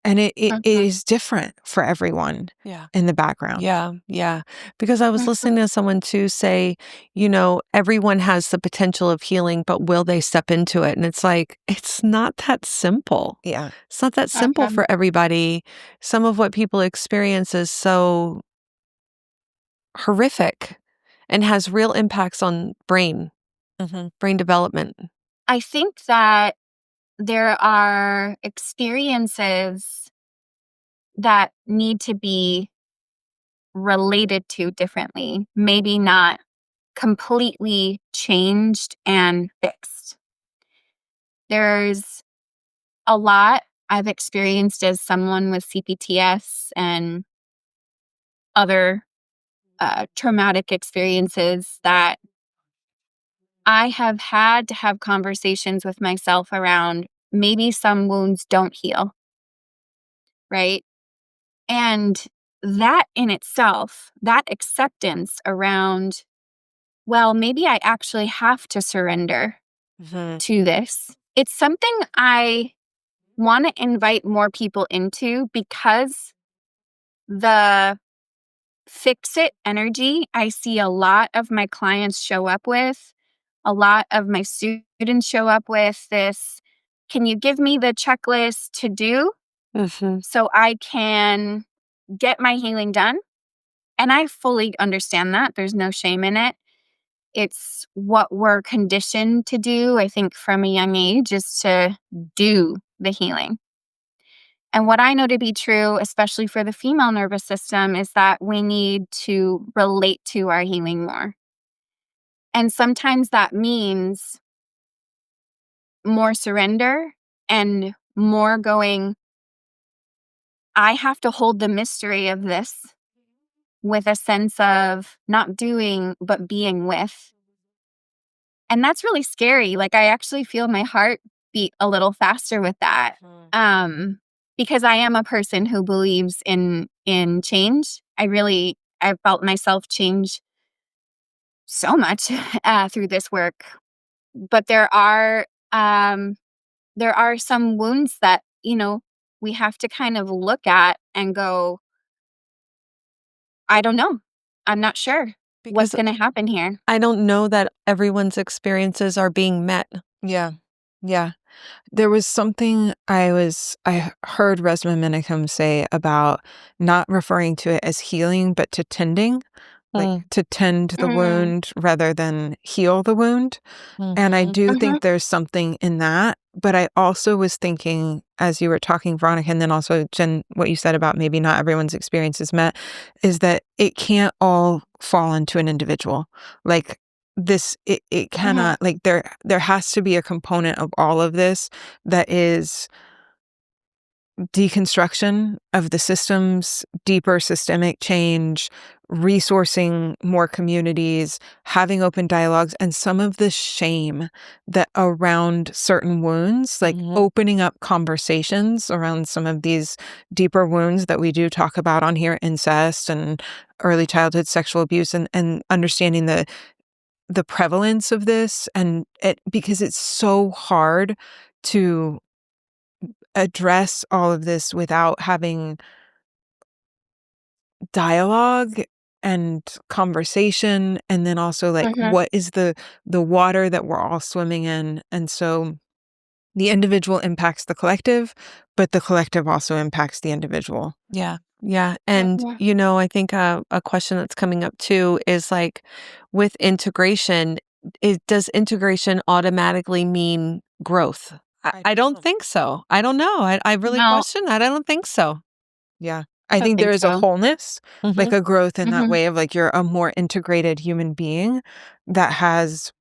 it Hmm. is different for everyone Yeah. in the background. Yeah, yeah. Because I was listening to someone too say, everyone has the potential of healing, but will they step into it? And it's like, it's not that simple. Yeah. It's not that simple Okay. for everybody. Some of what people experience is so horrific and has real impacts on Mhm. brain development. I think that there are experiences that need to be related to differently, maybe not completely changed and fixed. There's a lot I've experienced as someone with CPTS and other traumatic experiences that I have had to have conversations with myself around maybe some wounds don't heal, right? And that in itself, that acceptance around, well, maybe I actually have to surrender Mhm. to this. It's something I want to invite more people into because the fix it energy I see a lot of my clients show up with, a lot of my students show up with this. Can you give me the checklist to do Mhm. so I can get my healing done? And I fully understand that. There's no shame in it. It's what we're conditioned to do, I think, from a young age, is to do the healing. And what I know to be true, especially for the female nervous system, is that we need to relate to our healing more. And sometimes that means more surrender and more going, I have to hold the mystery of this with a sense of not doing, but being with. And that's really scary. Like, I actually feel my heart beat a little faster with that. Um, because I am a person who believes in change. I felt myself change so much through this work. But there are some wounds that, we have to kind of look at and go, I don't know. I'm not sure what's Because going to happen here. I don't know that everyone's experiences are being met. Yeah. Yeah. There was something I heard Resmaa Menakem say about not referring to it as healing, but to tending, like Mm, to tend the Mm, wound rather than heal the wound. And I mhm, do mhm, think there's something in that. But I also was thinking, as you were talking, Veronica, and then also, Jen, what you said about maybe not everyone's experience is met, is that it can't all fall into an individual. Like it mhm, cannot, like there has to be a component of all of this that is deconstruction of the systems, deeper systemic change, resourcing more communities, having open dialogues, and some of the shame that around certain wounds, like mhm. opening up conversations around some of these deeper wounds that we do talk about on here, incest and early childhood sexual abuse, and understanding the prevalence of this, and it because it's so hard to address all of this without having dialogue and conversation, and then also like mhm, what is the water that we're all swimming in. And so the individual impacts the collective, but the collective also impacts the individual. Yeah. Yeah. And, mhm, I think a question that's coming up too is like with integration, does integration automatically mean growth? I I think don't so. think so. I don't know. I really No, question that. I don't think so. Yeah. I I don't think there think is a so. wholeness, like Hmm. a growth in that Mhm, way of like you're a more integrated human being that has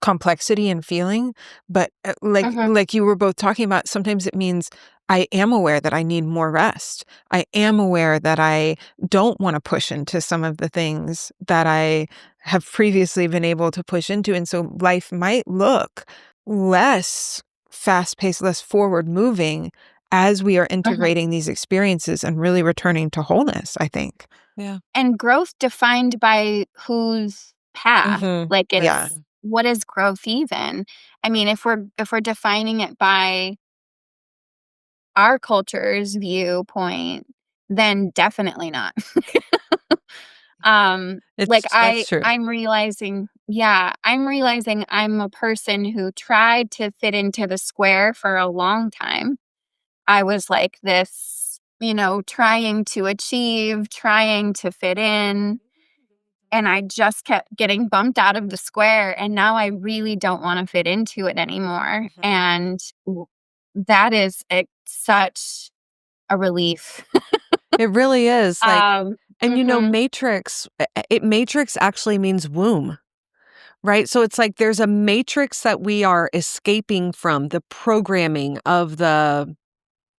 complexity and feeling, but like mhm, like you were both talking about, sometimes it means I am aware that I need more rest. I am aware that I don't want to push into some of the things that I have previously been able to push into, and so life might look less fast-paced, less forward moving as we are mhm. integrating these experiences and really returning to wholeness, I think. Yeah. And growth defined by whose path? Like, Yeah. it's what is growth even? I mean, if we're defining it by our culture's viewpoint, then definitely not. Like, That's true. I'm realizing I'm a person who tried to fit into the square for a long time. I was like this, trying to achieve, trying to fit in, and I just kept getting bumped out of the square, and now I really don't wanna fit into it anymore, Mhm. and that is such a relief. It really is like, and Mhm, matrix actually means womb. Right? So it's like there's a matrix that we are escaping from, the programming of the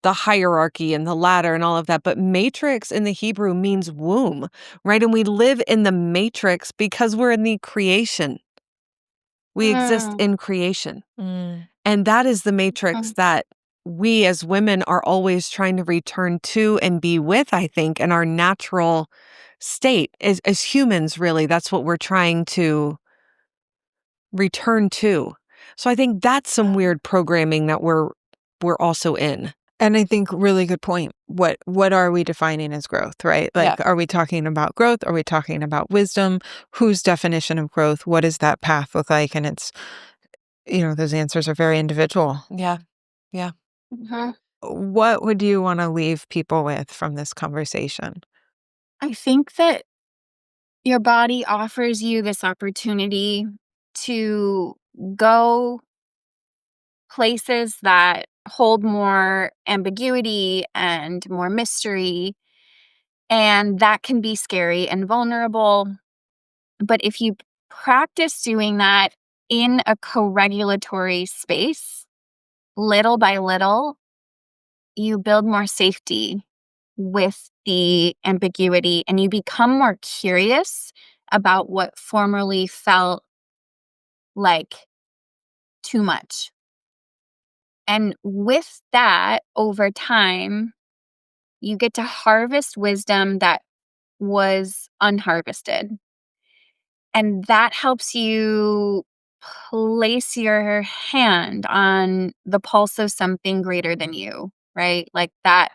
hierarchy and the ladder and all of that, but matrix in the Hebrew means womb, right? And we live in the matrix because we're in the creation. We exist mm, in creation. Mm. And that is the matrix mm, that we as women are always trying to return to and be with, I think, in our natural state as humans, really. That's what we're trying to return to. So I think that's some weird programming that we're also in. And I think really good point. What are we defining as growth, right? Yeah. Like, are we talking about growth? Are we talking about wisdom? Whose definition of growth? What does that path look like? And it's, those answers are very individual. Yeah. Yeah. mhm. What would you want to leave people with from this conversation? I think that your body offers you this opportunity to go places that hold more ambiguity and more mystery, and that can be scary and vulnerable. But if you practice doing that in a co regulatory space, little by little, you build more safety with the ambiguity and you become more curious about what formerly felt like too much. And with that, over time, you get to harvest wisdom that was unharvested. And that helps you place your hand on the pulse of something greater than you, right? Like that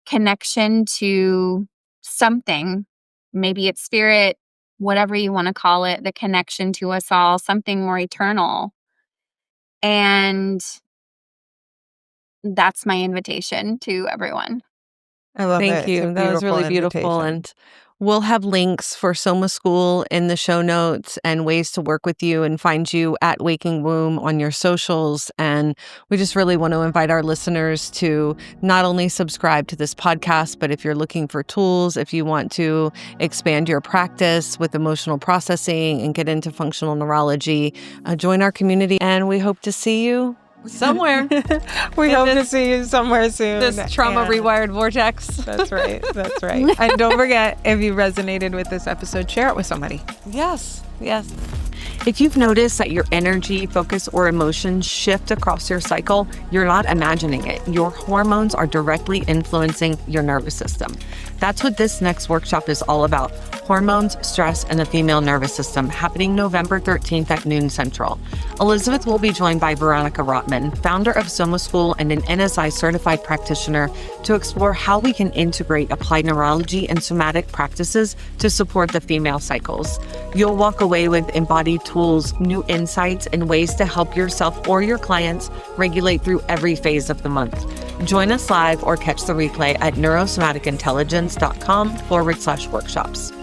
connection to something, maybe it's spirit, whatever you want to call it, the connection to us all, something more eternal. And that's my invitation to everyone. I love Thank it. It's a you. That was beautiful really beautiful. invitation. And we'll have links for Soma School in the show notes and ways to work with you and find you at Waking Womb on your socials. And we just really want to invite our listeners to not only subscribe to this podcast, but if you're looking for tools, if you want to expand your practice with emotional processing and get into functional neurology, join our community. And we hope to see you somewhere. We hope to see you somewhere soon. This trauma And rewired vortex. That's right. That's right. And don't forget, if you resonated with this episode, share it with somebody. Yes. If you've noticed that your energy, focus, or emotions shift across your cycle, you're not imagining it. Your hormones are directly influencing your nervous system. That's what this next workshop is all about. Hormones, Stress, and the Female Nervous System, happening November 13th at noon Central. Elisabeth will be joined by Veronica Rottman, founder of Soma School and an NSI certified practitioner, to explore how we can integrate applied neurology and somatic practices to support the female cycles. You'll walk away with embodied tools, new insights, and ways to help yourself or your clients regulate through every phase of the month. Join us live or catch the replay at neurosomaticintelligence.com/workshops.